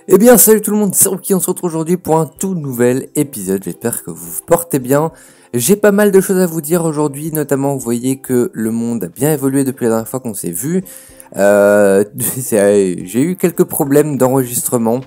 Eh bien salut tout le monde, c'est Rookie, on se retrouve aujourd'hui pour un tout nouvel épisode, j'espère que vous vous portez bien. J'ai pas mal de choses à vous dire aujourd'hui, notamment vous voyez que le monde a bien évolué depuis la dernière fois qu'on s'est vu. J'ai eu quelques problèmes d'enregistrement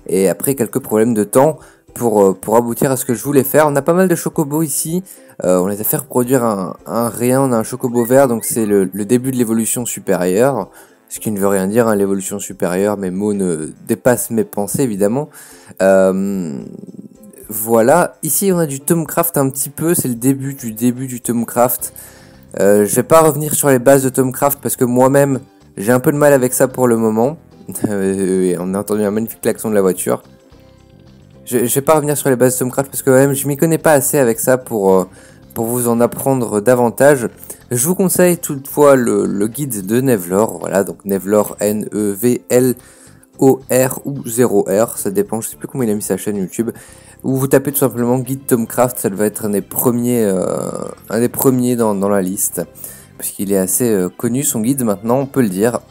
et après quelques problèmes de temps pour aboutir à ce que je voulais faire. On a pas mal de chocobos ici, on les a fait reproduire un rien, on a un chocobo vert, donc c'est le début de l'évolution supérieure. Ce qui ne veut rien dire, hein, l'évolution supérieure, mes mots ne dépassent mes pensées évidemment. Voilà, ici on a du Thaumcraft un petit peu, c'est le début du Thaumcraft. Je vais pas revenir sur les bases de Thaumcraft parce que moi-même j'ai un peu de mal avec ça pour le moment. On a entendu un magnifique klaxon de la voiture. Je vais pas revenir sur les bases de Thaumcraft parce que même je m'y connais pas assez avec ça pour vous en apprendre davantage. Je vous conseille toutefois le guide de Nevlor, voilà, donc Nevlor, Nevlor ou 0R, ça dépend, je sais plus comment il a mis sa chaîne YouTube, où vous tapez tout simplement guide Thaumcraft, ça va être un des premiers dans la liste, puisqu'il est assez connu son guide maintenant, on peut le dire.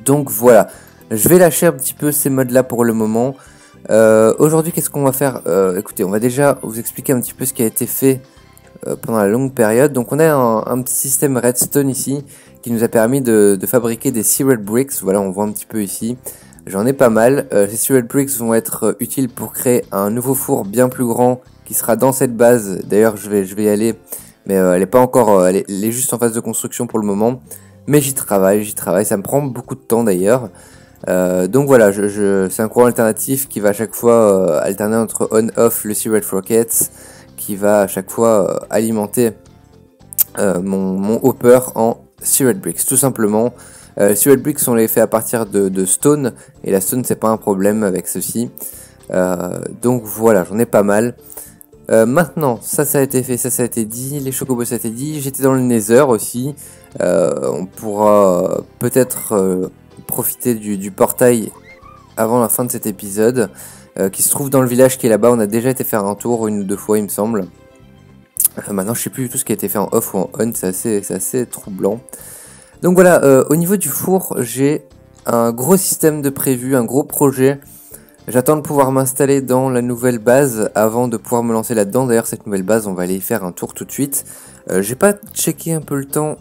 Donc voilà, je vais lâcher un petit peu ces modes là pour le moment. Aujourd'hui qu'est-ce qu'on va faire? Écoutez, on va déjà vous expliquer un petit peu ce qui a été fait pendant la longue période. Donc on a un petit système redstone ici qui nous a permis de fabriquer des Seared Bricks. Voilà, on voit un petit peu ici. J'en ai pas mal. Ces Seared Bricks vont être utiles pour créer un nouveau four bien plus grand qui sera dans cette base. D'ailleurs, je vais y aller, mais elle est pas encore, elle est juste en phase de construction pour le moment. Mais j'y travaille. Ça me prend beaucoup de temps d'ailleurs. Donc voilà, c'est un courant alternatif qui va à chaque fois alterner entre on-off le Seared Rockets, qui va à chaque fois alimenter mon hopper en Seared Bricks, tout simplement. Seared Bricks, on les fait à partir de stone, et la stone c'est pas un problème avec ceci. Donc voilà, j'en ai pas mal. Maintenant, ça a été fait, ça a été dit, les chocobos ça a été dit, j'étais dans le Nether aussi. On pourra peut-être profiter du portail avant la fin de cet épisode. Qui se trouve dans le village qui est là-bas. On a déjà été faire un tour une ou deux fois il me semble. Maintenant je sais plus du tout ce qui a été fait en off ou en on, c'est assez troublant. Donc voilà, au niveau du four, j'ai un gros système de prévu, un gros projet. J'attends de pouvoir m'installer dans la nouvelle base avant de pouvoir me lancer là-dedans. D'ailleurs cette nouvelle base, on va aller y faire un tour tout de suite. J'ai pas checké un peu le temps,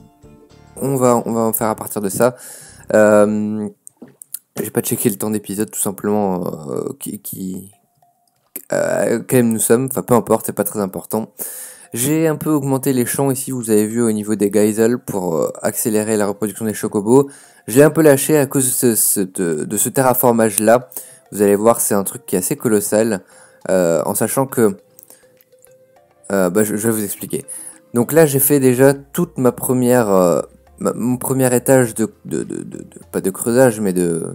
on va en faire à partir de ça. J'ai pas checké le temps d'épisode tout simplement quel nous sommes, enfin peu importe, c'est pas très important. J'ai un peu augmenté les champs ici, vous avez vu au niveau des geysels pour accélérer la reproduction des chocobos. Je l'ai un peu lâché à cause de ce terraformage là. Vous allez voir, c'est un truc qui est assez colossal, en sachant que je vais vous expliquer. Donc là j'ai fait déjà toute ma première mon premier étage de pas de creusage mais de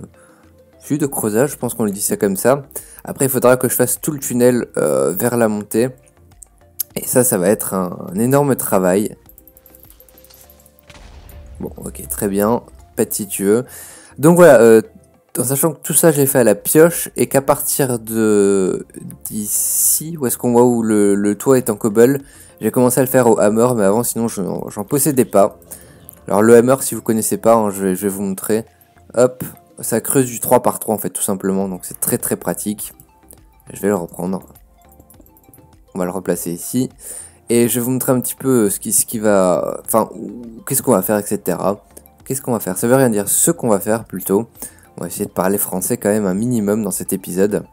creusage, je pense qu'on le dit ça comme ça. Après il faudra que je fasse tout le tunnel vers la montée. Et ça va être un énorme travail. Bon, ok, très bien. Pète si tu veux. Donc voilà, en sachant que tout ça j'ai fait à la pioche et qu'à partir d'ici, où est-ce qu'on voit où le toit est en cobble, j'ai commencé à le faire au hammer, mais avant sinon j'en possédais pas. Alors le hammer, si vous connaissez pas, hein, je vais vous montrer. Hop, ça creuse du 3 par 3 en fait tout simplement, donc c'est très très pratique. Je vais le reprendre. On va le replacer ici. Et je vais vous montrer un petit peu ce qui va... Enfin, qu'est-ce qu'on va faire, etc. Qu'est-ce qu'on va faire? Ça veut rien dire ce qu'on va faire, plutôt. On va essayer de parler français quand même un minimum dans cet épisode.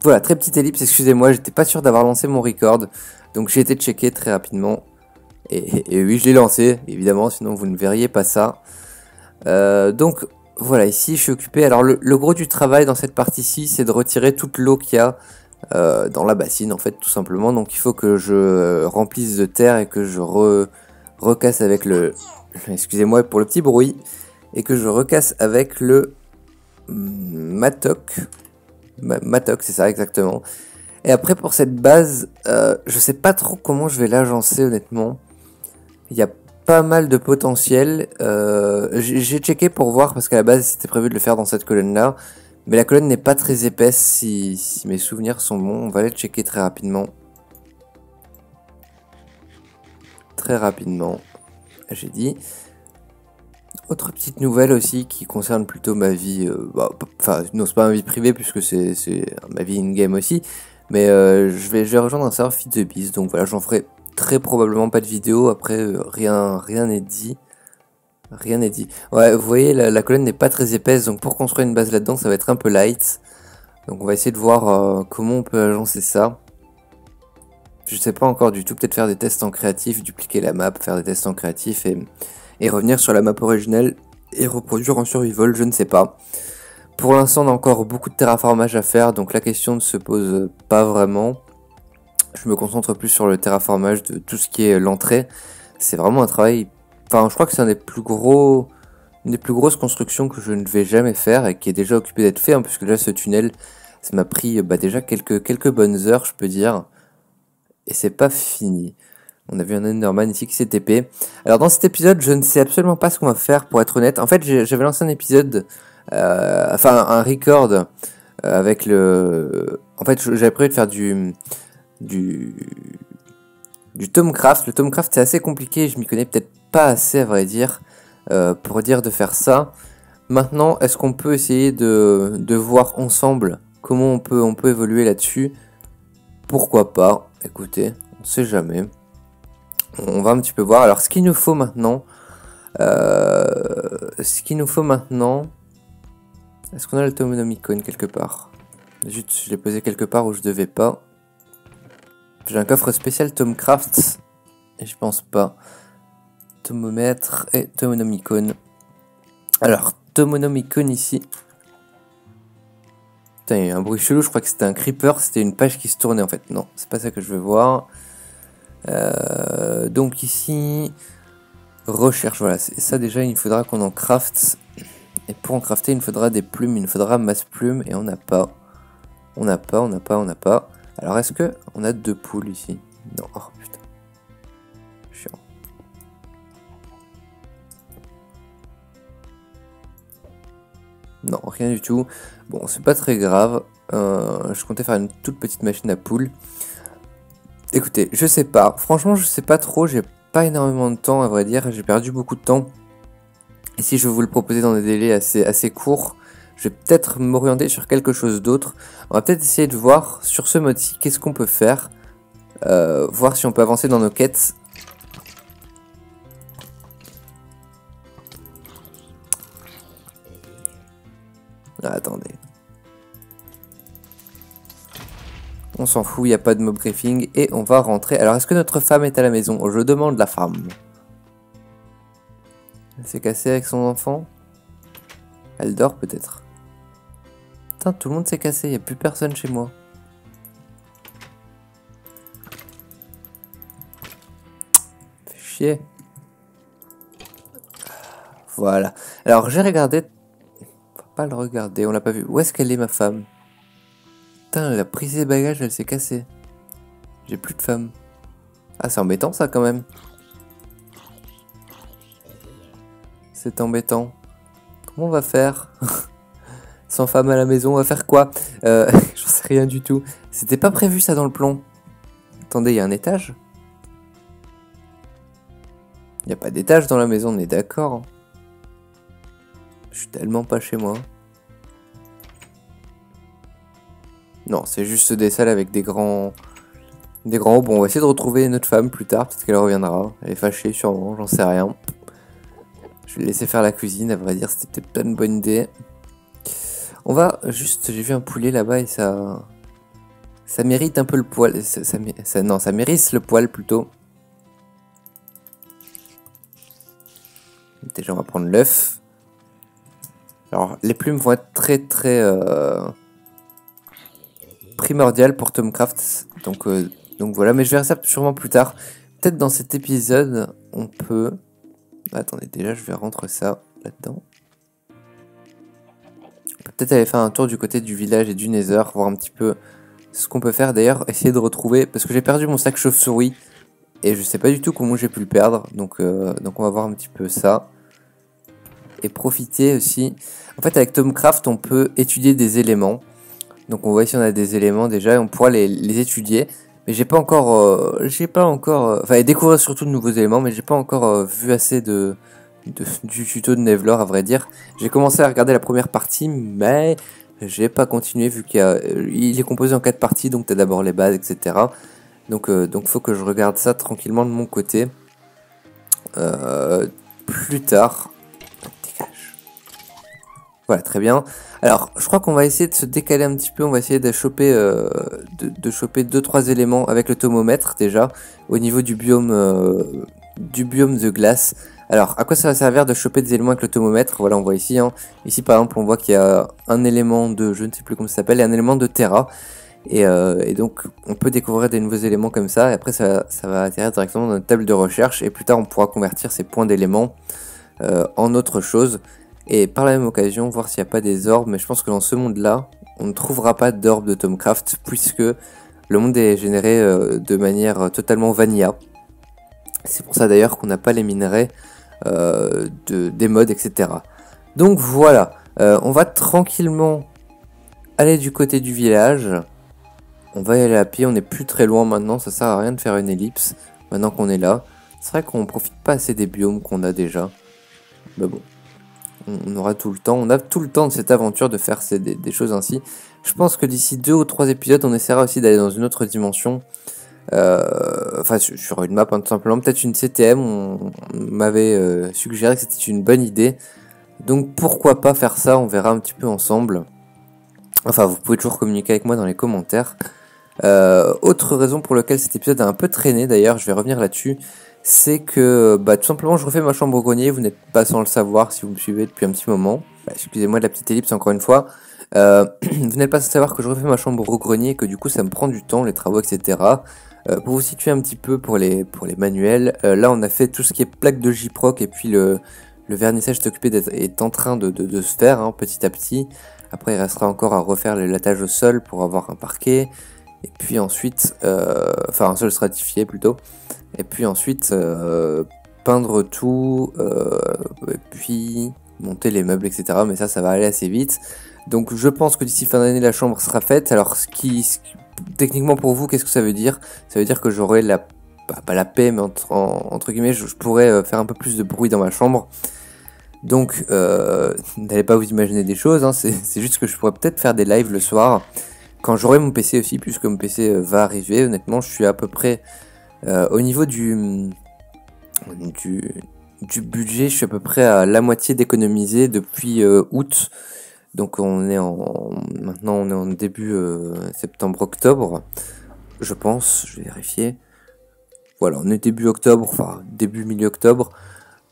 Voilà, très petite ellipse, excusez-moi, j'étais pas sûr d'avoir lancé mon record. Donc j'ai été checké très rapidement. Et oui, je l'ai lancé, évidemment, sinon vous ne verriez pas ça. Donc voilà, ici je suis occupé. Alors le gros du travail dans cette partie-ci, c'est de retirer toute l'eau qu'il y a dans la bassine en fait tout simplement. Donc il faut que je remplisse de terre et que je recasse avec le excusez-moi pour le petit bruit, et que je recasse avec le mattock. Mattock, c'est ça exactement. Et après pour cette base, je sais pas trop comment je vais l'agencer honnêtement. Il y a pas mal de potentiel. J'ai checké pour voir parce qu'à la base c'était prévu de le faire dans cette colonne là. Mais la colonne n'est pas très épaisse si mes souvenirs sont bons. On va aller checker très rapidement. Très rapidement, j'ai dit. Autre petite nouvelle aussi qui concerne plutôt ma vie, enfin non c'est pas ma vie privée puisque c'est ma vie in-game aussi, mais je vais rejoindre un serveur Feed the Beast, donc voilà, j'en ferai très probablement pas de vidéo, après rien n'est dit. Rien n'est dit. Ouais, vous voyez, la colonne n'est pas très épaisse, donc pour construire une base là-dedans, ça va être un peu light. Donc on va essayer de voir comment on peut agencer ça. Je sais pas encore du tout, peut-être faire des tests en créatif, dupliquer la map, faire des tests en créatif et revenir sur la map originelle et reproduire en survival, je ne sais pas. Pour l'instant, on a encore beaucoup de terraformage à faire, donc la question ne se pose pas vraiment. Je me concentre plus sur le terraformage de tout ce qui est l'entrée. C'est vraiment un travail... Enfin, je crois que c'est une des plus grosses constructions que je ne vais jamais faire et qui est déjà occupé d'être fait, hein, puisque déjà ce tunnel, ça m'a pris déjà quelques bonnes heures, je peux dire. Et c'est pas fini. On a vu un Enderman ici qui s'est TP. Alors dans cet épisode, je ne sais absolument pas ce qu'on va faire, pour être honnête. En fait, j'avais lancé un épisode, enfin un record avec le... En fait, j'avais prévu de faire du Tomcraft. Le Tomcraft, c'est assez compliqué, je m'y connais peut-être pas assez, à vrai dire, pour dire de faire ça. Maintenant, est-ce qu'on peut essayer de voir ensemble comment on peut évoluer là-dessus? Pourquoi pas? Écoutez, on sait jamais. On va un petit peu voir. Alors, ce qu'il nous faut maintenant... est-ce qu'on a le Tomonomicon quelque part? Juste, je l'ai posé quelque part où je devais pas. J'ai un coffre spécial Tomcraft. Et je pense pas. Tomomètre et Tomonomicon. Alors, Tomonomicon ici. Putain, il y a eu un bruit chelou, je crois que c'était un creeper, c'était une page qui se tournait en fait. Non, c'est pas ça que je veux voir. Donc ici, recherche, voilà, c'est ça déjà, il faudra qu'on en craft. Et pour en crafter, il nous faudra des plumes, il nous faudra masse plumes, et on n'a pas. On n'a pas. Alors est-ce que on a 2 poules ici? Non, oh putain. Chiant. Non, rien du tout. Bon, c'est pas très grave. Je comptais faire une toute petite machine à poules. Écoutez, je sais pas. Franchement, je sais pas trop. J'ai pas énormément de temps, à vrai dire. J'ai perdu beaucoup de temps. Et si je veux vous le proposer dans des délais assez courts, je vais peut-être m'orienter sur quelque chose d'autre. On va peut-être essayer de voir sur ce mode-ci qu'est-ce qu'on peut faire. Voir si on peut avancer dans nos quêtes. Ah, attendez. On s'en fout, il n'y a pas de mob briefing. Et on va rentrer. Alors, est-ce que notre femme est à la maison? Je demande la femme. Elle s'est cassée avec son enfant? Elle dort peut-être. Putain, tout le monde s'est cassé, il n'y a plus personne chez moi. Fait chier. Voilà. Alors, j'ai regardé... Faut pas le regarder, on l'a pas vu. Où est-ce qu'elle est, ma femme? Putain, elle a pris ses bagages, elle s'est cassée. J'ai plus de femme. Ah, c'est embêtant ça quand même. C'est embêtant. Comment on va faire? Sans femme à la maison, on va faire quoi? J'en sais rien du tout. C'était pas prévu ça dans le plan. Attendez, il y a un étage? Il n'y a pas d'étage dans la maison, on est d'accord. Je suis tellement pas chez moi. Non, c'est juste des salles avec des grands hauts. Bon, on va essayer de retrouver notre femme plus tard. Peut-être qu'elle reviendra. Elle est fâchée sûrement, j'en sais rien. Je vais laisser faire la cuisine. À vrai dire, c'était peut-être pas une bonne idée. On va juste... J'ai vu un poulet là-bas et ça... Ça mérite un peu le poil. Non, ça mérite le poil plutôt. Déjà, on va prendre l'œuf. Alors, les plumes vont être très primordiales pour Tomcraft. Donc voilà, mais je verrai ça sûrement plus tard. Peut-être dans cet épisode, on peut... Attendez, déjà, je vais rentrer ça là-dedans. On peut peut-être aller faire un tour du côté du village et du Nether, voir un petit peu ce qu'on peut faire. D'ailleurs, essayer de retrouver... Parce que j'ai perdu mon sac chauve-souris. Et je sais pas du tout comment j'ai pu le perdre. Donc on va voir un petit peu ça. Et profiter aussi. En fait, avec Tomcraft, on peut étudier des éléments. Donc on voit si on a des éléments déjà et on pourra les étudier. Mais j'ai pas encore... enfin, et découvrir surtout de nouveaux éléments, mais j'ai pas encore vu assez de du tuto de Nevlor, à vrai dire. J'ai commencé à regarder la première partie, mais j'ai pas continué vu il est composé en 4 parties, donc t'as d'abord les bases, etc. Donc faut que je regarde ça tranquillement de mon côté. Plus tard. Dégage. Voilà, très bien. Alors, je crois qu'on va essayer de se décaler un petit peu. On va essayer de choper, de choper 2-3 éléments avec le thermomètre déjà au niveau du biome de glace. Alors, à quoi ça va servir de choper des éléments avec le thermomètre? Voilà, on voit ici. Hein. Ici, par exemple, on voit qu'il y a un élément de, je ne sais plus comment ça s'appelle, et un élément de Terra. Et donc, on peut découvrir des nouveaux éléments comme ça. Et après, ça va atterrir directement dans notre table de recherche. Et plus tard, on pourra convertir ces points d'éléments en autre chose. Et par la même occasion, voir s'il n'y a pas des orbes. Mais je pense que dans ce monde-là, on ne trouvera pas d'orbes de Thaumcraft, puisque le monde est généré de manière totalement vanilla. C'est pour ça d'ailleurs qu'on n'a pas les minerais des mods, etc. Donc voilà, on va tranquillement aller du côté du village. On va y aller à pied, on n'est plus très loin maintenant, ça sert à rien de faire une ellipse maintenant qu'on est là. C'est vrai qu'on profite pas assez des biomes qu'on a déjà. Mais bon, on aura tout le temps, on a tout le temps de cette aventure de faire des choses ainsi. Je pense que d'ici 2 ou 3 épisodes, on essaiera aussi d'aller dans une autre dimension. Enfin, sur une map, hein, tout simplement. Peut-être une CTM, on m'avait suggéré que c'était une bonne idée. Donc pourquoi pas faire ça, on verra un petit peu ensemble. Enfin, vous pouvez toujours communiquer avec moi dans les commentaires. Autre raison pour laquelle cet épisode a un peu traîné, d'ailleurs, je vais revenir là-dessus, c'est que tout simplement je refais ma chambre au grenier, vous n'êtes pas sans le savoir si vous me suivez depuis un petit moment. Excusez-moi de la petite ellipse encore une fois. Vous n'êtes pas sans savoir que je refais ma chambre au grenier, que du coup ça me prend du temps, les travaux, etc. Pour vous situer un petit peu pour les manuels, là on a fait tout ce qui est plaque de J-Proc et puis le vernissage est en train de se faire hein, petit à petit. Après il restera encore à refaire le latage au sol pour avoir un parquet. Et puis ensuite, enfin un sol stratifié plutôt. Et puis ensuite peindre tout, et puis monter les meubles, etc. Mais ça va aller assez vite. Donc je pense que d'ici fin d'année la chambre sera faite. Alors techniquement pour vous, qu'est-ce que ça veut dire? Ça veut dire que j'aurai pas la paix, mais entre guillemets, je pourrais faire un peu plus de bruit dans ma chambre. Donc n'allez pas vous imaginer des choses, hein, c'est juste que je pourrais peut-être faire des lives le soir. Quand j'aurai mon PC aussi, puisque mon PC va arriver, honnêtement, je suis à peu près au niveau du budget, je suis à peu près à la moitié d'économiser depuis août. Donc maintenant on est en début septembre-octobre, je pense, je vais vérifier. Voilà, on est début octobre, enfin début milieu octobre.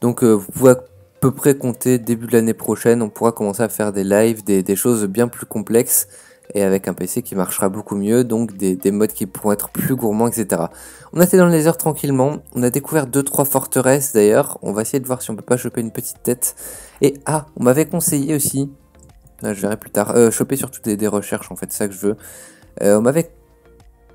Donc vous pouvez à peu près compter début de l'année prochaine, on pourra commencer à faire des lives, des choses bien plus complexes. Et avec un PC qui marchera beaucoup mieux, donc des mods qui pourront être plus gourmands, etc. On a été dans le laser tranquillement, on a découvert 2-3 forteresses d'ailleurs, on va essayer de voir si on peut pas choper une petite tête. Et on m'avait conseillé aussi, je verrai plus tard, choper surtout des recherches en fait, c'est ça que je veux. On m'avait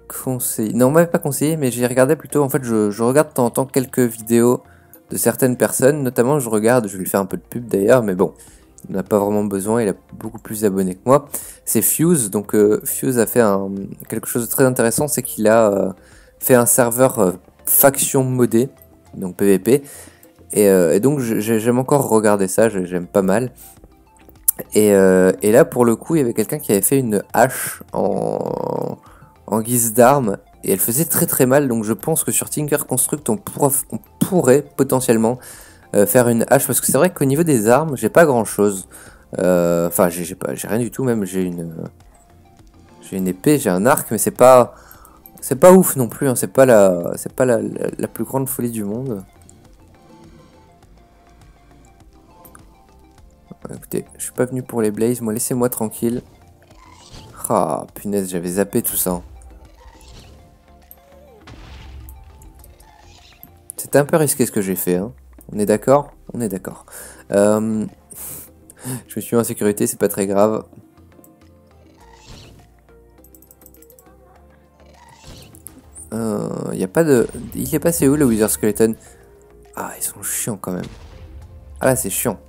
conseillé, non on m'avait pas conseillé, mais j'ai regardé plutôt, en fait je regarde de temps en temps quelques vidéos de certaines personnes, notamment je vais lui faire un peu de pub d'ailleurs, mais bon. Il n'a pas vraiment besoin, il a beaucoup plus d'abonnés que moi. C'est Fuse, donc Fuse a fait quelque chose de très intéressant, c'est qu'il a fait un serveur faction modé, donc PVP, et donc j'aime encore regarder ça, j'aime pas mal. Et là pour le coup il y avait quelqu'un qui avait fait une hache en guise d'arme, et elle faisait très très mal, donc je pense que sur Tinker Construct on pourrait potentiellement faire une hache, parce que c'est vrai qu'au niveau des armes j'ai pas grand chose, enfin j'ai rien du tout, même j'ai une épée, j'ai un arc, mais c'est pas ouf non plus, hein. c'est pas la plus grande folie du monde. Écoutez, je suis pas venu pour les blazes, moi laissez-moi tranquille. Ah punaise, j'avais zappé tout ça. C'était un peu risqué ce que j'ai fait, hein. On est d'accord? On est d'accord. Je me suis mis en sécurité, c'est pas très grave. Il est passé où le Wither Skeleton? Ah, ils sont chiants quand même. Ah là, c'est chiant.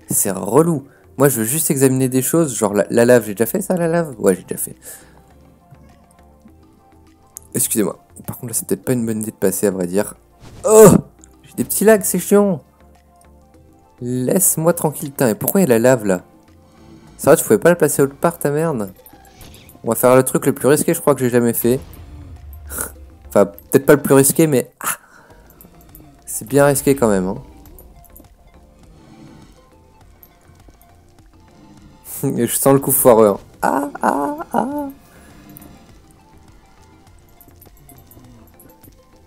C'est relou. Moi, je veux juste examiner des choses, genre la lave. J'ai déjà fait ça, la lave? Ouais, j'ai déjà fait. Excusez-moi. Par contre, là, c'est peut-être pas une bonne idée de passer, à vrai dire. Oh! J'ai des petits lags, c'est chiant. Laisse-moi tranquille. Putain, et pourquoi il y a la lave là? C'est vrai, tu pouvais pas la placer autre part, ta merde? On va faire le truc le plus risqué, je crois, que j'ai jamais fait. Enfin, peut-être pas le plus risqué, mais... Ah, c'est bien risqué quand même. Hein. Et je sens le coup foireux. Hein. Ah, ah, ah.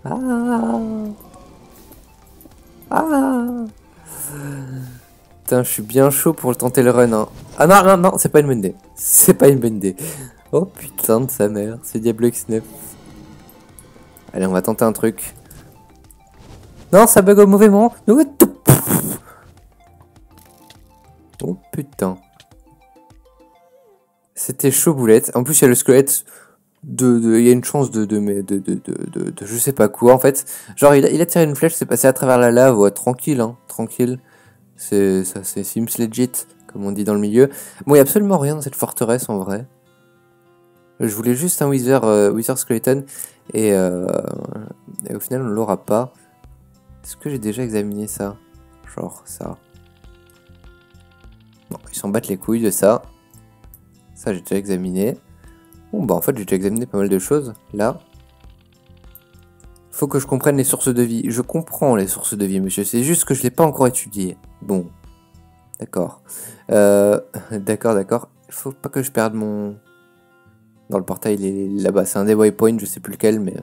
Ah. Ah. Putain, je suis bien chaud pour tenter le run. Hein. Ah non, non, non, c'est pas une bonne idée. C'est pas une bonne idée. Oh putain de sa mère, c'est Diablo X9. Allez, on va tenter un truc. Non, ça bug au mauvais moment. Oh putain. C'était chaud boulette. En plus, il y a le squelette. Il y a une chance de je sais pas quoi en fait. Genre, il a tiré une flèche, c'est passé à travers la lave. Ouais, tranquille, hein, tranquille. C'est ça, c'est Sims legit, comme on dit dans le milieu. Bon, il y a absolument rien dans cette forteresse en vrai. Je voulais juste un Wither Skeleton et au final on l'aura pas. Est-ce que j'ai déjà examiné ça? Genre ça. Non, ils s'en battent les couilles de ça. Ça j'ai déjà examiné. Bon bah en fait j'ai déjà examiné pas mal de choses. Là. Faut que je comprenne les sources de vie. Je comprends les sources de vie monsieur. C'est juste que je l'ai pas encore étudié. Bon. D'accord. D'accord, d'accord. Faut pas que je perde mon... Dans le portail, il est là-bas. C'est un des waypoints, je sais plus lequel, mais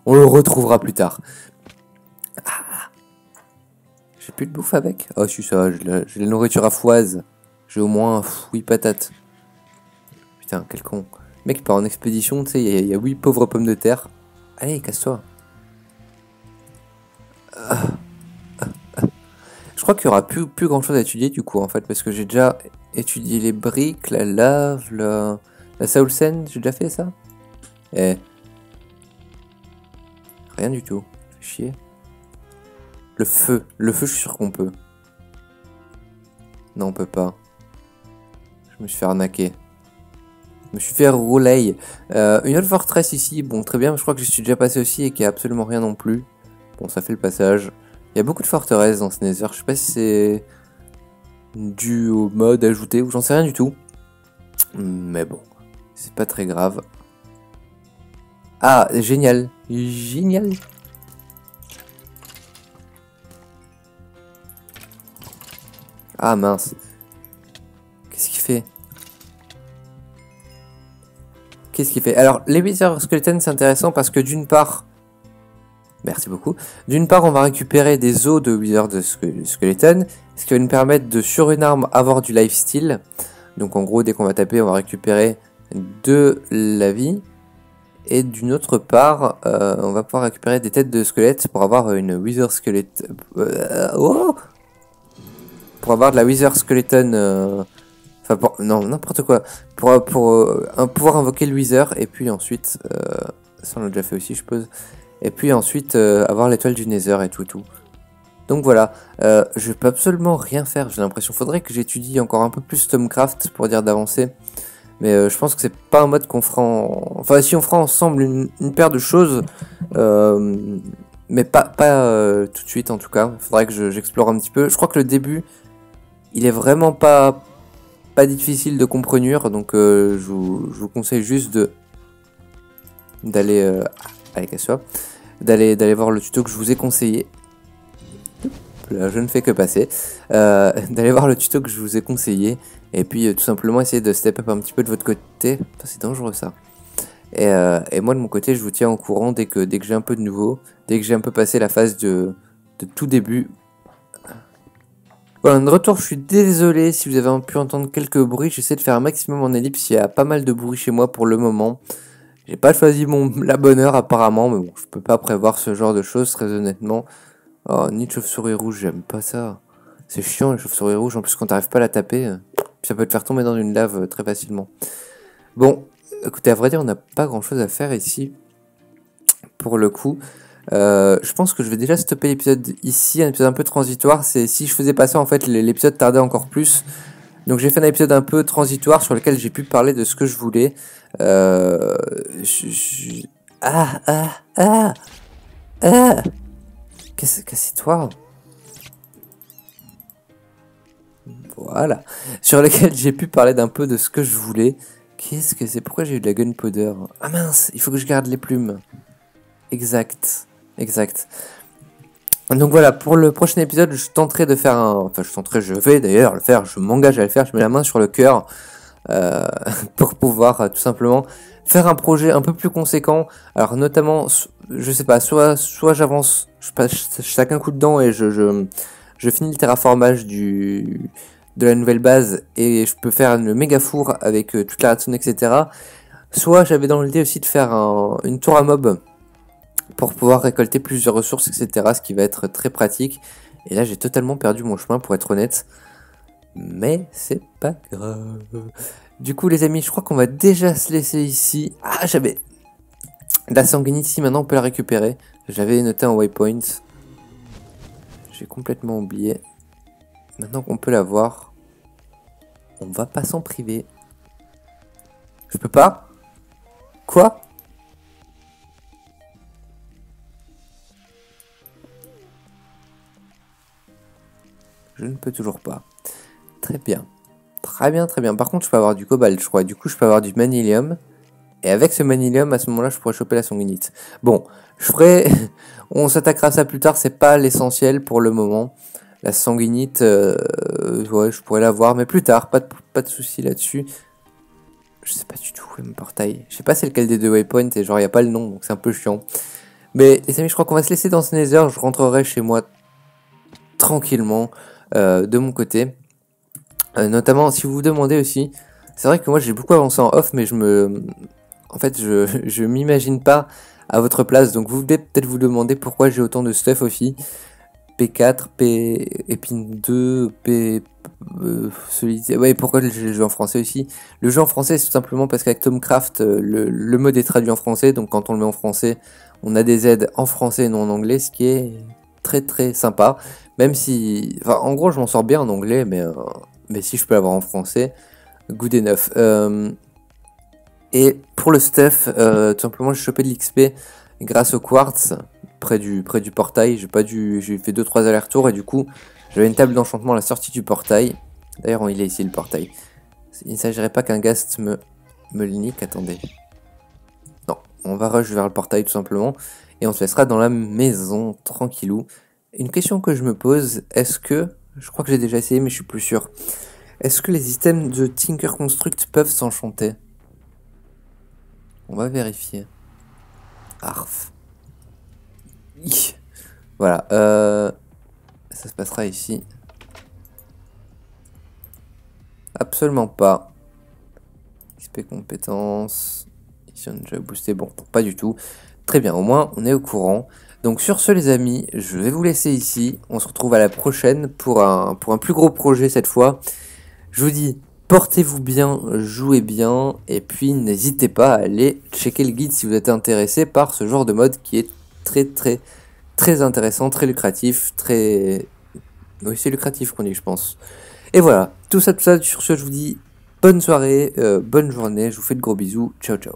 on le retrouvera plus tard. Ah, j'ai plus de bouffe avec. Oh, si ça, j'ai la nourriture à foise. J'ai au moins 8 patates. Putain, quel con. Le mec, il part en expédition, tu sais, il y a 8 pauvres pommes de terre. Allez, casse-toi. Je crois qu'il y aura plus grand chose à étudier du coup, en fait, parce que j'ai déjà étudié les briques, la lave, la Soul Sand, j'ai déjà fait ça. Eh. Rien du tout. Fais chier. Le feu, je suis sûr qu'on peut. Non, on peut pas. Je me suis fait arnaquer. Je me suis fait rouler. Une autre forteresse ici, bon très bien, je crois que je suis déjà passé aussi et qu'il n'y a absolument rien non plus. Bon, ça fait le passage. Il y a beaucoup de forteresses dans ce Nether, je sais pas si c'est dû au mode ajouté ou j'en sais rien du tout. Mais bon, c'est pas très grave. Ah, génial. Génial. Ah mince. Qu'est-ce qu'il fait? Qu'est-ce qu'il fait? Alors, les Wither Skeleton, c'est intéressant parce que d'une part... Merci beaucoup. D'une part, on va récupérer des os de Wither de Skeleton, ce qui va nous permettre de, sur une arme, avoir du lifesteal. Donc en gros, dès qu'on va taper, on va récupérer de la vie. Et d'une autre part, on va pouvoir récupérer des têtes de squelettes pour avoir une Wither Skeleton... oh, pour avoir de la Wither Skeleton... Enfin, non, n'importe quoi. Pour pouvoir invoquer le Wither, et puis ensuite... ça, on l'a déjà fait aussi, je suppose. Et puis ensuite, avoir l'étoile du Nether et tout. Donc voilà, je peux absolument rien faire, j'ai l'impression. Faudrait que j'étudie encore un peu plus Stomcraft pour dire d'avancer. Mais je pense que c'est pas un mode qu'on fera en... Enfin, si on fera ensemble une paire de choses, mais pas tout de suite en tout cas. Il faudrait que j'explore un petit peu. Je crois que le début, il est vraiment pas difficile de comprendre. Donc je vous conseille juste d'aller... allez, casse-toi. D'aller voir le tuto que je vous ai conseillé. Là, je ne fais que passer. D'aller voir le tuto que je vous ai conseillé. Et puis tout simplement essayer de step up un petit peu de votre côté. C'est dangereux ça. Et moi de mon côté, je vous tiens au courant dès que j'ai un peu de nouveau. Dès que j'ai un peu passé la phase de tout début. Voilà, de retour, je suis désolé si vous avez pu entendre quelques bruits. J'essaie de faire un maximum en ellipse. Il y a pas mal de bruit chez moi pour le moment. J'ai pas choisi la bonne heure apparemment. Mais bon, je peux pas prévoir ce genre de choses très honnêtement. Oh, ni de chauve-souris rouge, j'aime pas ça. C'est chiant les chauves-souris rouges, en plus quand t'arrives pas à la taper, ça peut te faire tomber dans une lave très facilement. Bon, écoutez, à vrai dire, on n'a pas grand-chose à faire ici, pour le coup. Je pense que je vais déjà stopper l'épisode ici, un épisode un peu transitoire. C'est si je faisais pas ça, en fait, l'épisode tardait encore plus. Donc j'ai fait un épisode un peu transitoire sur lequel j'ai pu parler de ce que je voulais. Ah Casse-toi. Voilà. Sur lequel j'ai pu parler d'un peu de ce que je voulais. Qu'est-ce que c'est? Pourquoi j'ai eu de la gunpowder? Ah mince, il faut que je garde les plumes. Exact. Exact. Donc voilà, pour le prochain épisode, je tenterai de faire un... Enfin, je vais d'ailleurs le faire, je m'engage à le faire, je mets la main sur le cœur pour pouvoir tout simplement faire un projet un peu plus conséquent. Alors notamment, je sais pas, soit j'avance, je tape un coup dedans et je finis le terraformage de la nouvelle base et je peux faire une méga four avec toute la redstone, etc. Soit j'avais dans l'idée aussi de faire une tour à mob pour pouvoir récolter plusieurs ressources, etc. Ce qui va être très pratique. Et là, j'ai totalement perdu mon chemin, pour être honnête. Mais c'est pas grave. Du coup, les amis, je crois qu'on va déjà se laisser ici. Ah, j'avais la sanguinite ici, maintenant on peut la récupérer. J'avais noté un waypoint. J'ai complètement oublié. Maintenant qu'on peut la voir, on va pas s'en priver. Je peux pas? Quoi? Je ne peux toujours pas. Très bien. Très bien, très bien. Par contre, je peux avoir du cobalt, je crois. Du coup, je peux avoir du manilium. Et avec ce manilium, à ce moment-là, je pourrais choper la sanguinite. Bon, je ferai... On s'attaquera à ça plus tard, c'est pas l'essentiel pour le moment. La sanguinite, ouais, je pourrais l'avoir, mais plus tard, pas de soucis là-dessus. Je sais pas du tout, le portail. Je sais pas c'est lequel des deux waypoints, et genre, il n'y a pas le nom, donc c'est un peu chiant. Mais les amis, je crois qu'on va se laisser dans ce nether. Je rentrerai chez moi tranquillement, de mon côté. Notamment, si vous vous demandez aussi, c'est vrai que moi j'ai beaucoup avancé en off, mais en fait, je m'imagine pas à votre place, donc vous devez peut-être vous demander pourquoi j'ai autant de stuff aussi. P4, P, épine 2, P, solidité. Ouais, pourquoi j'ai joué en français aussi? Le jeu en français, c'est tout simplement parce qu'avec Tomcraft, le mode est traduit en français, donc quand on le met en français, on a des aides en français et non en anglais, ce qui est très très sympa. Même si, enfin, en gros, je m'en sors bien en anglais, mais si je peux l'avoir en français, good enough. Et pour le stuff, tout simplement, j'ai chopé de l'XP grâce au quartz près du portail. J'ai fait 2-3 allers-retours et du coup, j'avais une table d'enchantement à la sortie du portail. D'ailleurs, il est ici le portail. Il ne s'agirait pas qu'un ghast me le nique. Attendez. Non, on va rush vers le portail tout simplement et on se laissera dans la maison tranquillou. Une question que je me pose, je crois que j'ai déjà essayé, mais je suis plus sûr. Est-ce que les items de Tinker Construct peuvent s'enchanter? On va vérifier. Arf. Voilà. Ça se passera ici. Absolument pas. XP compétences. Ici on a déjà boosté. Bon, pas du tout. Très bien, au moins on est au courant. Donc sur ce les amis, je vais vous laisser ici. On se retrouve à la prochaine pour un plus gros projet cette fois. Je vous dis, portez-vous bien, jouez bien, et puis n'hésitez pas à aller checker le guide si vous êtes intéressé par ce genre de mode qui est très très très intéressant, très lucratif, très... Oui, c'est lucratif qu'on dit, je pense. Et voilà, tout ça, sur ce, je vous dis bonne soirée, bonne journée, je vous fais de gros bisous, ciao ciao.